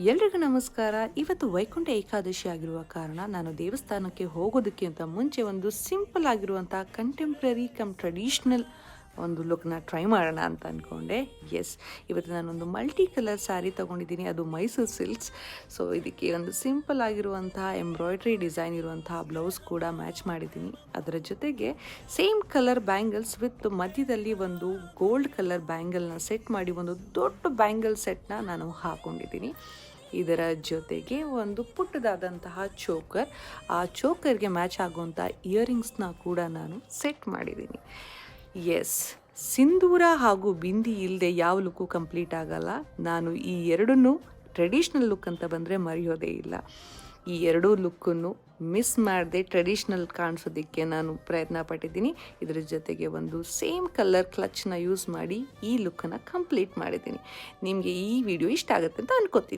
ಎಲ್ರಿಗೂ ನಮಸ್ಕಾರ. ಇವತ್ತು ವೈಕುಂಠ ಏಕಾದಶಿ ಆಗಿರುವ ಕಾರಣ ನಾನು ದೇವಸ್ಥಾನಕ್ಕೆ ಹೋಗೋದಕ್ಕಿಂತ ಮುಂಚೆ ಒಂದು ಸಿಂಪಲ್ ಆಗಿರುವಂಥ ಕಂಟೆಂಪ್ರರಿ ಕಮ್ ಟ್ರೆಡಿಷ್ನಲ್ ಒಂದು ಲುಕ್ನ ಟ್ರೈ ಮಾಡೋಣ ಅಂತ ಅಂದ್ಕೊಂಡೆ. ಎಸ್, ಇವತ್ತು ನಾನೊಂದು ಮಲ್ಟಿ ಕಲರ್ ಸ್ಯಾರಿ ತೊಗೊಂಡಿದ್ದೀನಿ, ಅದು ಮೈಸೂರು ಸಿಲ್ಕ್ಸ್. ಸೊ ಇದಕ್ಕೆ ಒಂದು ಸಿಂಪಲ್ ಆಗಿರುವಂಥ ಎಂಬ್ರಾಯ್ಡ್ರಿ ಡಿಸೈನ್ ಇರುವಂಥ ಬ್ಲೌಸ್ ಕೂಡ ಮ್ಯಾಚ್ ಮಾಡಿದ್ದೀನಿ. ಅದರ ಜೊತೆಗೆ ಸೇಮ್ ಕಲರ್ ಬ್ಯಾಂಗಲ್ಸ್ ವಿತ್ ಮಧ್ಯದಲ್ಲಿ ಒಂದು ಗೋಲ್ಡ್ ಕಲರ್ ಬ್ಯಾಂಗಲ್ನ ಸೆಟ್ ಮಾಡಿ ಒಂದು ದೊಡ್ಡ ಬ್ಯಾಂಗಲ್ ಸೆಟ್ನ ನಾನು ಹಾಕ್ಕೊಂಡಿದ್ದೀನಿ. ಇದರ ಜೊತೆಗೆ ಒಂದು ಪುಟ್ಟದಾದಂತಹ ಚೋಕರ್, ಆ ಚೋಕರ್ಗೆ ಮ್ಯಾಚ್ ಆಗುವಂಥ ಇಯರಿಂಗ್ಸ್ನ ಕೂಡ ನಾನು ಸೆಟ್ ಮಾಡಿದ್ದೀನಿ. ಎಸ್, ಸಿಂಧೂರ ಹಾಗೂ ಬಿಂದಿ ಇಲ್ಲದೆ ಯಾವ ಲುಕ್ಕು ಕಂಪ್ಲೀಟ್ ಆಗಲ್ಲ. ನಾನು ಈ ಎರಡನ್ನೂ ಟ್ರೆಡಿಷ್ನಲ್ ಲುಕ್ ಅಂತ ಬಂದರೆ ಮರೆಯೋದೇ ಇಲ್ಲ. ಈ ಎರಡೂ ಲುಕ್ಕನ್ನು ಮಿಸ್ ಮಾಡದೆ ಟ್ರೆಡಿಷ್ನಲ್ ಕಾಣಿಸೋದಕ್ಕೆ ನಾನು ಪ್ರಯತ್ನ ಪಟ್ಟಿದ್ದೀನಿ. ಇದರ ಜೊತೆಗೆ ಒಂದು ಸೇಮ್ ಕಲರ್ ಕ್ಲಚ್ನ ಯೂಸ್ ಮಾಡಿ ಈ ಲುಕ್ಕನ್ನು ಕಂಪ್ಲೀಟ್ ಮಾಡಿದ್ದೀನಿ. ನಿಮಗೆ ಈ ವಿಡಿಯೋ ಇಷ್ಟ ಆಗುತ್ತೆ ಅಂತ ಅನ್ಕೋತೀನಿ.